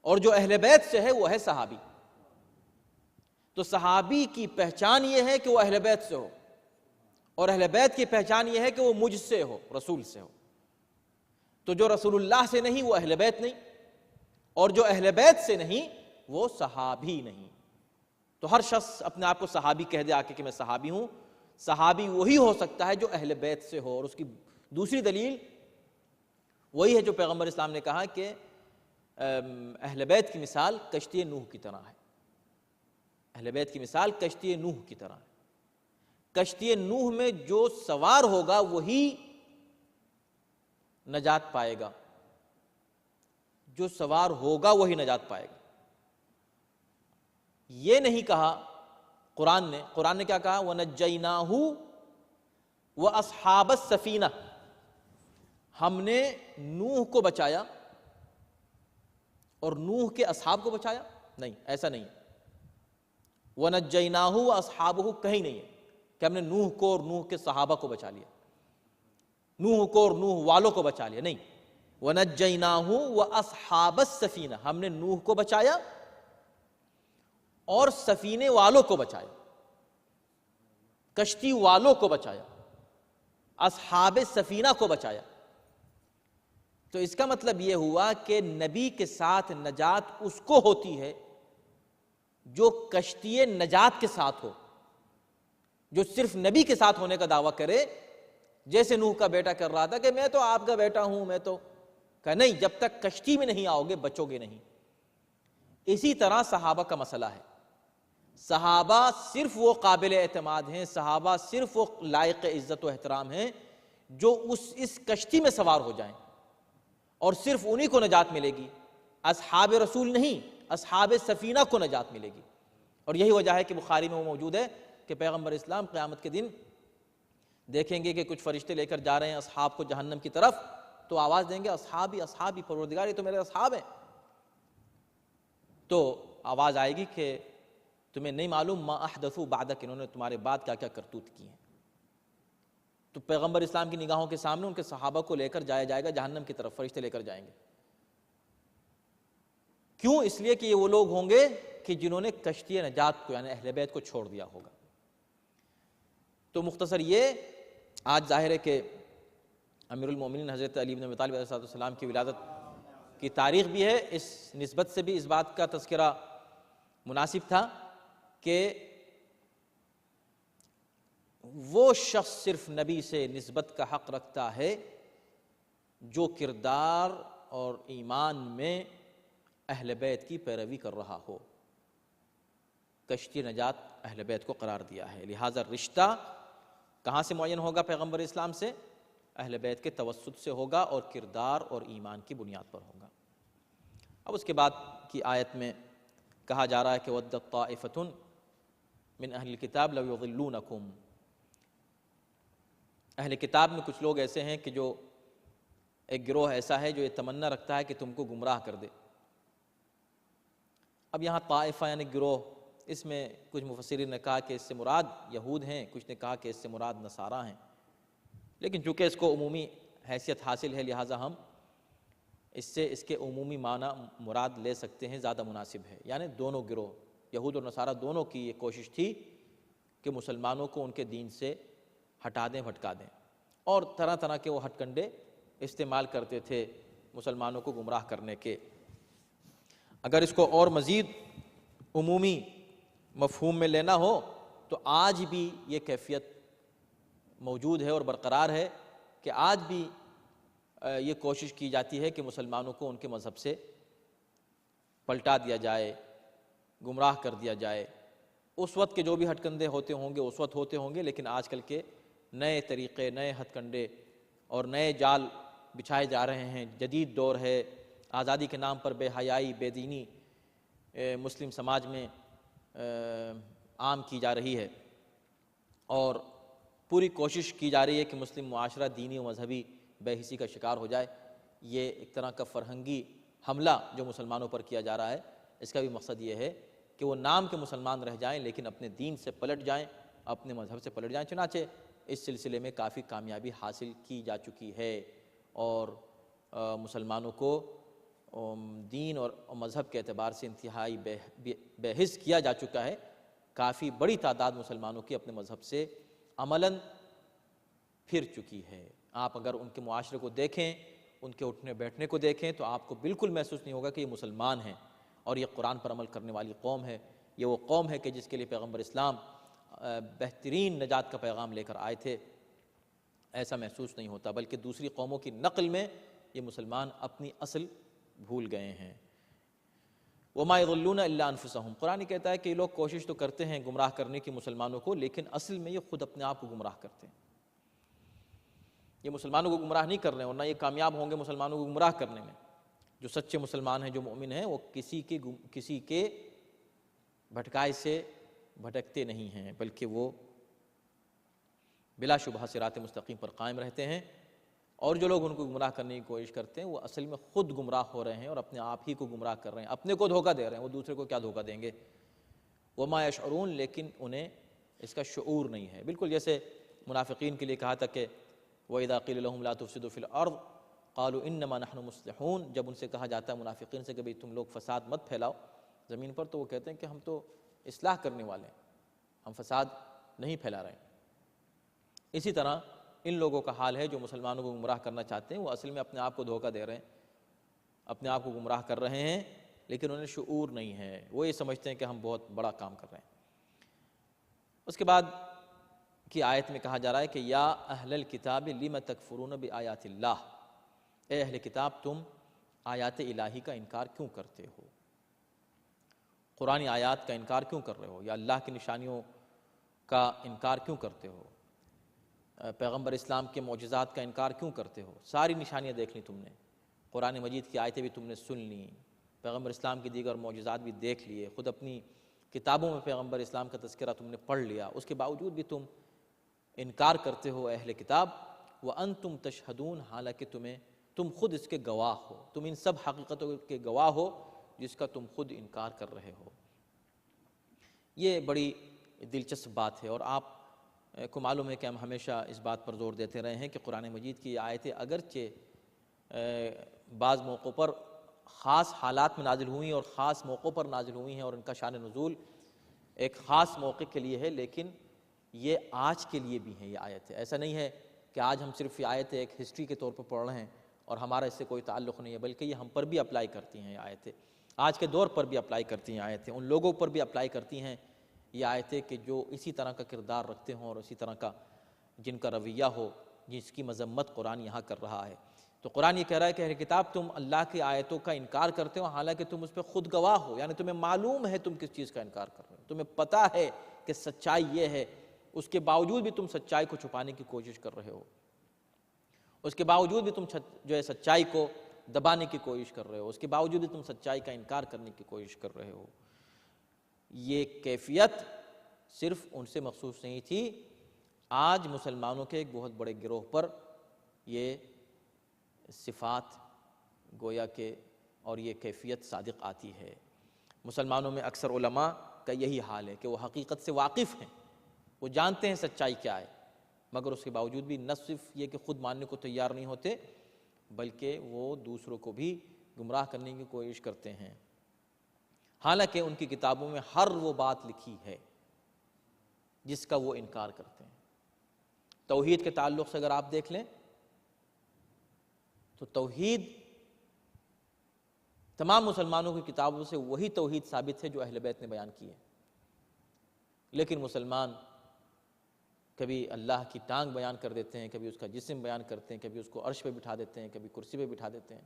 اور جو اہل بیت سے ہے وہ ہے صحابی۔ تو صحابی کی پہچان یہ ہے کہ وہ اہل بیت سے ہو، اور اہل بیت کی پہچان یہ ہے کہ وہ مجھ سے ہو، رسول سے ہو۔ تو جو رسول اللہ سے نہیں وہ اہل بیت نہیں، اور جو اہل بیت سے نہیں وہ صحابی نہیں۔ تو ہر شخص اپنے آپ کو صحابی کہہ دے آ کے کہ میں صحابی ہوں، صحابی وہی ہو سکتا ہے جو اہل بیت سے ہو۔ اور اس کی دوسری دلیل وہی ہے جو پیغمبر اسلام نے کہا کہ اہل بیت کی مثال کشتی نوح کی طرح ہے، اہل بیت کی مثال کشتی نوح کی طرح ہے۔ کشتی نوح میں جو سوار ہوگا وہی نجات پائے گا، جو سوار ہوگا وہی نجات پائے گا۔ یہ نہیں کہا قرآن نے کیا کہا؟ وَنَجَّيْنَاهُ وَأَصْحَابَ السَّفِينَةِ، ہم نے نوح کو بچایا اور نوح کے اصحاب کو بچایا؟ نہیں، ایسا نہیں۔ وَنَجَّيْنَاهُ وَأَصْحَابُهُ کہیں نہیں ہے کہ ہم نے نوح کو اور نوح کے صحابہ کو بچا لیا، نوح کو اور نوح والوں کو بچا لیا، نہیں۔ وَنَجَّيْنَاهُ وَأَصْحَابَ السَّفِينَةِ، ہم نے نوح کو بچایا اور سفینے والوں کو بچایا، کشتی والوں کو بچایا، اصحاب سفینہ کو بچایا۔ تو اس کا مطلب یہ ہوا کہ نبی کے ساتھ نجات اس کو ہوتی ہے جو کشتی نجات کے ساتھ ہو، جو صرف نبی کے ساتھ ہونے کا دعویٰ کرے، جیسے نوح کا بیٹا کر رہا تھا کہ میں تو آپ کا بیٹا ہوں، میں تو کہ نہیں، جب تک کشتی میں نہیں آؤ گے بچو گے نہیں۔ اسی طرح صحابہ کا مسئلہ ہے، صحابہ صرف وہ قابل اعتماد ہیں، صحابہ صرف وہ لائق عزت و احترام ہیں جو اس کشتی میں سوار ہو جائیں، اور صرف انہی کو نجات ملے گی، اصحاب رسول نہیں، اصحاب سفینہ کو نجات ملے گی۔ اور یہی وجہ ہے کہ بخاری میں وہ موجود ہے کہ پیغمبر اسلام قیامت کے دن دیکھیں گے کہ کچھ فرشتے لے کر جا رہے ہیں اصحاب کو جہنم کی طرف، تو آواز دیں گے اصحابی اصحابی، پروردگار یہ تو میرے اصحاب ہیں۔ تو آواز آئے گی کہ تمہیں نہیں معلوم ما احدثوا بعدک، انہوں نے تمہارے بعد کیا کیا کرتوت کی ہیں۔ تو پیغمبر اسلام کی نگاہوں کے سامنے ان کے صحابہ کو لے کر جایا جائے گا جہنم کی طرف، فرشتے لے کر جائیں گے۔ کیوں؟ اس لیے کہ یہ وہ لوگ ہوں گے کہ جنہوں نے کشتی نجات کو یعنی اہل بیت کو چھوڑ دیا ہوگا۔ تو مختصر یہ آج ظاہر ہے کہ امیر المومنین حضرت علی بن ابی طالب علیہ السلام کی ولادت کی تاریخ بھی ہے، اس نسبت سے بھی اس بات کا تذکرہ مناسب تھا کہ وہ شخص صرف نبی سے نسبت کا حق رکھتا ہے جو کردار اور ایمان میں اہل بیت کی پیروی کر رہا ہو۔ کشتی نجات اہل بیت کو قرار دیا ہے، لہٰذا رشتہ کہاں سے معین ہوگا؟ پیغمبر اسلام سے، اہل بیت کے توسط سے ہوگا، اور کردار اور ایمان کی بنیاد پر ہوگا۔ اب اس کے بعد کی آیت میں کہا جا رہا ہے کہ وَدَّتْ طَائِفَةٌ مِّنْ أَهْلِ الْكِتَابِ لَوْ يُضِلُّونَكُمْ، اہل کتاب میں کچھ لوگ ایسے ہیں کہ جو ایک گروہ ایسا ہے جو یہ تمنا رکھتا ہے کہ تم کو گمراہ کر دے۔ اب یہاں طائفہ یعنی گروہ، اس میں کچھ مفسرین نے کہا کہ اس سے مراد یہود ہیں، کچھ نے کہا کہ اس سے مراد نصارہ ہیں، لیکن چونکہ اس کو عمومی حیثیت حاصل ہے لہٰذا ہم اس سے اس کے عمومی معنی مراد لے سکتے ہیں، زیادہ مناسب ہے۔ یعنی دونوں گروہ، یہود اور نصارہ دونوں کی یہ کوشش تھی کہ مسلمانوں کو ان کے دین سے ہٹا دیں، بھٹکا دیں، اور طرح طرح کے وہ ہتھ کنڈے استعمال کرتے تھے مسلمانوں کو گمراہ کرنے کے۔ اگر اس کو اور مزید عمومی مفہوم میں لینا ہو تو آج بھی یہ کیفیت موجود ہے اور برقرار ہے کہ آج بھی یہ کوشش کی جاتی ہے کہ مسلمانوں کو ان کے مذہب سے پلٹا دیا جائے، گمراہ کر دیا جائے۔ اس وقت کے جو بھی ہتھ کنڈے ہوتے ہوں گے اس وقت ہوتے ہوں گے، لیکن آج کل کے نئے طریقے، نئے ہتھ کنڈے اور نئے جال بچھائے جا رہے ہیں۔ جدید دور ہے، آزادی کے نام پر بے حیائی، بے دینی مسلم سماج میں عام کی جا رہی ہے، اور پوری کوشش کی جا رہی ہے کہ مسلم معاشرہ دینی و مذہبی بے حسی کا شکار ہو جائے۔ یہ ایک طرح کا فرہنگی حملہ جو مسلمانوں پر کیا جا رہا ہے، اس کا بھی مقصد یہ ہے کہ وہ نام کے مسلمان رہ جائیں لیکن اپنے دین سے پلٹ جائیں، اپنے مذہب سے پلٹ جائیں۔ چنانچہ اس سلسلے میں کافی کامیابی حاصل کی جا چکی ہے، اور مسلمانوں کو دین اور مذہب کے اعتبار سے انتہائی بے حس کیا جا چکا ہے۔ کافی بڑی تعداد مسلمانوں کی اپنے مذہب سے عملاً پھر چکی ہے۔ آپ اگر ان کے معاشرے کو دیکھیں، ان کے اٹھنے بیٹھنے کو دیکھیں تو آپ کو بالکل محسوس نہیں ہوگا کہ یہ مسلمان ہیں اور یہ قرآن پر عمل کرنے والی قوم ہے۔ یہ وہ قوم ہے کہ جس کے لیے پیغمبر اسلام بہترین نجات کا پیغام لے کر آئے تھے۔ ایسا محسوس نہیں ہوتا، بلکہ دوسری قوموں کی نقل میں یہ مسلمان اپنی اصل بھول گئے ہیں۔ وَمَا يَضُلُّونَ إِلَّا أَنفُسَهُمْ، قرآن کہتا ہے کہ یہ لوگ کوشش تو کرتے ہیں گمراہ کرنے کی مسلمانوں کو، لیکن اصل میں یہ خود اپنے آپ کو گمراہ کرتے ہیں۔ یہ مسلمانوں کو گمراہ نہیں کر رہے ہیں، ورنہ یہ کامیاب ہوں گے مسلمانوں کو گمراہ کرنے میں۔ جو سچے مسلمان ہیں، جو مومن ہیں، وہ کسی کے بھٹکائے سے بھٹکتے نہیں ہیں، بلکہ وہ بلا شبہ صراط مستقیم پر قائم رہتے ہیں۔ اور جو لوگ ان کو گمراہ کرنے کی کوشش کرتے ہیں وہ اصل میں خود گمراہ ہو رہے ہیں اور اپنے آپ ہی کو گمراہ کر رہے ہیں، اپنے کو دھوکہ دے رہے ہیں، وہ دوسرے کو کیا دھوکہ دیں گے۔ وَمَا يَشْعُرُونَ، لیکن انہیں اس کا شعور نہیں ہے۔ بالکل جیسے منافقین کے لیے کہا تھا کہ وَإِذَا قِيلَ لَهُمْ لَا تُفْسِدُوا فِي الْأَرْضِ قالوا انما نحن مصلحون، جب ان سے کہا جاتا ہے منافقین سے کہ بھئی تم لوگ فساد مت پھیلاؤ زمین پر، تو وہ کہتے ہیں کہ ہم تو اصلاح کرنے والے ہیں، ہم فساد نہیں پھیلا رہے ہیں۔ اسی طرح ان لوگوں کا حال ہے جو مسلمانوں کو گمراہ کرنا چاہتے ہیں، وہ اصل میں اپنے آپ کو دھوکہ دے رہے ہیں، اپنے آپ کو گمراہ کر رہے ہیں، لیکن انہیں شعور نہیں ہے، وہ یہ سمجھتے ہیں کہ ہم بہت بڑا کام کر رہے ہیں۔ اس کے بعد کی آیت میں کہا جا رہا ہے کہ یا اہل الکتاب لم تکفرون بآیات اللہ، اے اہل کتاب تم آیات الہی کا انکار کیوں کرتے ہو، قرآنی آیات کا انکار کیوں کر رہے ہو، یا اللہ کی نشانیوں کا انکار کیوں کرتے ہو، پیغمبر اسلام کے معجزات کا انکار کیوں کرتے ہو؟ ساری نشانیاں دیکھ لی تم نے، قرآن مجید کی آیتیں بھی تم نے سن لیں، پیغمبر اسلام کی دیگر معجزات بھی دیکھ لیے، خود اپنی کتابوں میں پیغمبر اسلام کا تذکرہ تم نے پڑھ لیا، اس کے باوجود بھی تم انکار کرتے ہو اہل کتاب، وَأَنْتُمْ تَشْهَدُونَ، حالانکہ تم خود اس کے گواہ ہو، تم ان سب حقیقتوں کے گواہ ہو جس کا تم خود انکار کر رہے ہو۔ یہ بڑی دلچسپ بات ہے، اور آپ کو معلوم ہے کہ ہم ہمیشہ اس بات پر زور دیتے رہے ہیں کہ قرآن مجید کی آیتیں اگرچہ بعض موقعوں پر خاص حالات میں نازل ہوئی اور خاص موقعوں پر نازل ہوئی ہیں، اور ان کا شان نزول ایک خاص موقع کے لیے ہے، لیکن یہ آج کے لیے بھی ہیں یہ آیتیں۔ ایسا نہیں ہے کہ آج ہم صرف یہ آیتیں ایک ہسٹری کے طور پر پڑھ رہے ہیں اور ہمارا اس سے کوئی تعلق نہیں ہے، بلکہ یہ ہم پر بھی اپلائی کرتی ہیں یہ آیتیں، آج کے دور پر بھی اپلائی کرتی ہیں آیتیں، ان لوگوں پر بھی اپلائی کرتی ہیں یہ آیتیں کہ جو اسی طرح کا کردار رکھتے ہوں اور اسی طرح کا جن کا رویہ ہو، جس کی مذمت قرآن یہاں کر رہا ہے۔ تو قرآن یہ کہہ رہا ہے کہ اہل کتاب تم اللہ کی آیتوں کا انکار کرتے ہو حالانکہ تم اس پہ خود گواہ ہو، یعنی تمہیں معلوم ہے تم کس چیز کا انکار کر رہے ہو، تمہیں پتہ ہے کہ سچائی یہ ہے، اس کے باوجود بھی تم سچائی کو چھپانے کی کوشش کر رہے ہو، اس کے باوجود بھی تم جو ہے سچائی کو دبانے کی کوشش کر رہے ہو، اس کے باوجود بھی تم سچائی کا انکار کرنے کی کوشش کر رہے ہو۔ یہ کیفیت صرف ان سے مخصوص نہیں تھی، آج مسلمانوں کے ایک بہت بڑے گروہ پر یہ صفات گویا کہ اور یہ کیفیت صادق آتی ہے۔ مسلمانوں میں اکثر علماء کا یہی حال ہے کہ وہ حقیقت سے واقف ہیں، وہ جانتے ہیں سچائی کیا ہے، مگر اس کے باوجود بھی نہ صرف یہ کہ خود ماننے کو تیار نہیں ہوتے، بلکہ وہ دوسروں کو بھی گمراہ کرنے کی کوشش کرتے ہیں، حالانکہ ان کی کتابوں میں ہر وہ بات لکھی ہے جس کا وہ انکار کرتے ہیں۔ توحید کے تعلق سے اگر آپ دیکھ لیں تو توحید تمام مسلمانوں کی کتابوں سے وہی توحید ثابت ہے جو اہل بیت نے بیان کی ہے، لیکن مسلمان کبھی اللہ کی ٹانگ بیان کر دیتے ہیں، کبھی اس کا جسم بیان کرتے ہیں، کبھی اس کو عرش پہ بٹھا دیتے ہیں، کبھی کرسی پہ بٹھا دیتے ہیں،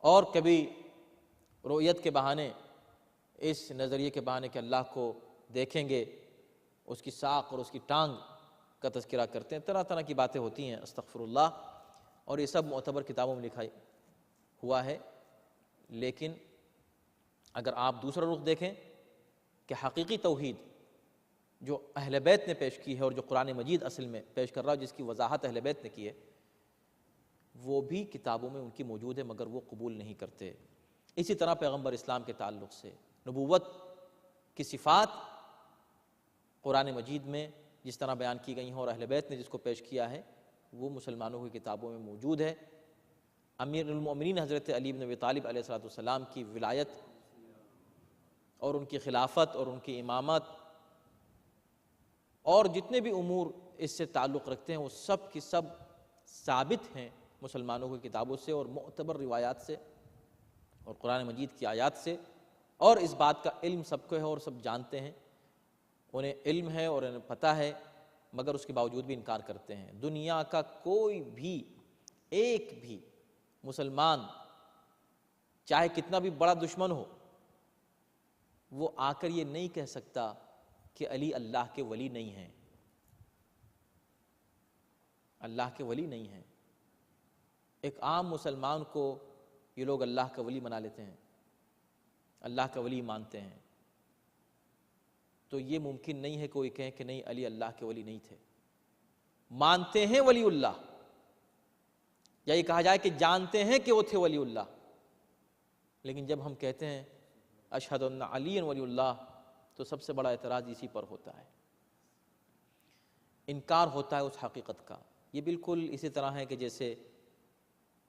اور کبھی رؤیت کے بہانے، اس نظریے کے بہانے کہ اللہ کو دیکھیں گے، اس کی ساق اور اس کی ٹانگ کا تذکرہ کرتے ہیں، طرح طرح کی باتیں ہوتی ہیں، استغفر اللہ، اور یہ سب معتبر کتابوں میں لکھا ہوا ہے۔ لیکن اگر آپ دوسرا رخ دیکھیں کہ حقیقی توحید جو اہل بیت نے پیش کی ہے اور جو قرآن مجید اصل میں پیش کر رہا ہے، جس کی وضاحت اہل بیت نے کی ہے، وہ بھی کتابوں میں ان کی موجود ہے، مگر وہ قبول نہیں کرتے۔ اسی طرح پیغمبر اسلام کے تعلق سے نبوت کی صفات قرآن مجید میں جس طرح بیان کی گئی ہیں اور اہل بیت نے جس کو پیش کیا ہے، وہ مسلمانوں کی کتابوں میں موجود ہے۔ امیر المؤمنین حضرت علی بن ابی طالب علیہ السلام کی ولایت اور ان کی خلافت اور ان کی امامت اور جتنے بھی امور اس سے تعلق رکھتے ہیں، وہ سب کی سب ثابت ہیں مسلمانوں کی کتابوں سے اور معتبر روایات سے اور قرآن مجید کی آیات سے، اور اس بات کا علم سب کو ہے اور سب جانتے ہیں، انہیں علم ہے اور انہیں پتہ ہے، مگر اس کے باوجود بھی انکار کرتے ہیں۔ دنیا کا کوئی بھی ایک بھی مسلمان چاہے کتنا بھی بڑا دشمن ہو، وہ آ کر یہ نہیں کہہ سکتا کہ علی اللہ کے ولی نہیں ہیں، اللہ کے ولی نہیں ہیں۔ ایک عام مسلمان کو یہ لوگ اللہ کا ولی بنا لیتے ہیں، اللہ کا ولی مانتے ہیں، تو یہ ممکن نہیں ہے کوئی کہے کہ نہیں علی اللہ کے ولی نہیں تھے، مانتے ہیں ولی اللہ، یا یہ کہا جائے کہ جانتے ہیں کہ وہ تھے ولی اللہ، لیکن جب ہم کہتے ہیں اشہد ان علی ولی اللہ، تو سب سے بڑا اعتراض اسی پر ہوتا ہے، انکار ہوتا ہے اس حقیقت کا یہ بالکل اسی طرح ہے کہ جیسے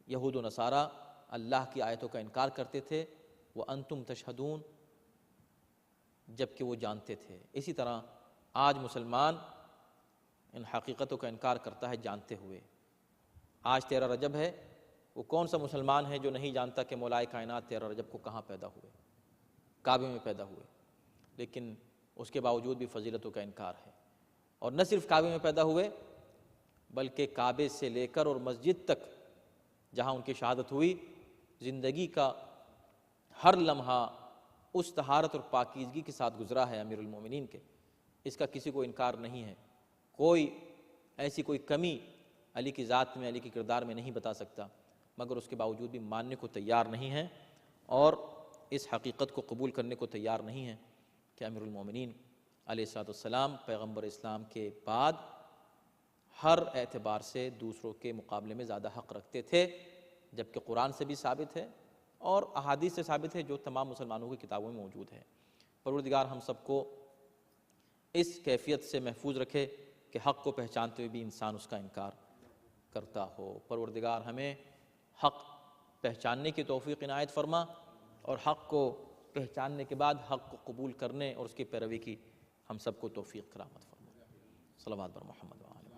یہود و نصارہ اللہ کی آیتوں کا انکار کرتے تھے وَأَنْتُمْ تَشْهَدُونَ، جبکہ وہ جانتے تھے۔ اسی طرح آج مسلمان ان حقیقتوں کا انکار کرتا ہے جانتے ہوئے۔ آج 13 رجب ہے، وہ کون سا مسلمان ہے جو نہیں جانتا کہ مولائے کائنات 13 رجب کو کہاں پیدا ہوئے؟ کعبے میں پیدا ہوئے، لیکن اس کے باوجود بھی فضیلتوں کا انکار ہے۔ اور نہ صرف کعبے میں پیدا ہوئے بلکہ کعبے سے لے کر اور مسجد تک جہاں ان کی شہادت ہوئی، زندگی کا ہر لمحہ اس طہارت اور پاکیزگی کے ساتھ گزرا ہے امیر المومنین کے، اس کا کسی کو انکار نہیں ہے۔ کوئی ایسی کوئی کمی علی کی ذات میں، علی کے کردار میں نہیں بتا سکتا، مگر اس کے باوجود بھی ماننے کو تیار نہیں ہے اور اس حقیقت کو قبول کرنے کو تیار نہیں ہے کہ امیر المومنین علیہ السلام پیغمبر اسلام کے بعد ہر اعتبار سے دوسروں کے مقابلے میں زیادہ حق رکھتے تھے، جبکہ قرآن سے بھی ثابت ہے اور احادیث سے ثابت ہے جو تمام مسلمانوں کی کتابوں میں موجود ہے۔ پروردگار ہم سب کو اس کیفیت سے محفوظ رکھے کہ حق کو پہچانتے ہوئے بھی انسان اس کا انکار کرتا ہو۔ پروردگار ہمیں حق پہچاننے کی توفیق عنایت فرما اور حق کو پہچاننے کے بعد حق کو قبول کرنے اور اس کی پیروی کی ہم سب کو توفیق کرامت فرما۔ صلوات بر محمد وعلیہ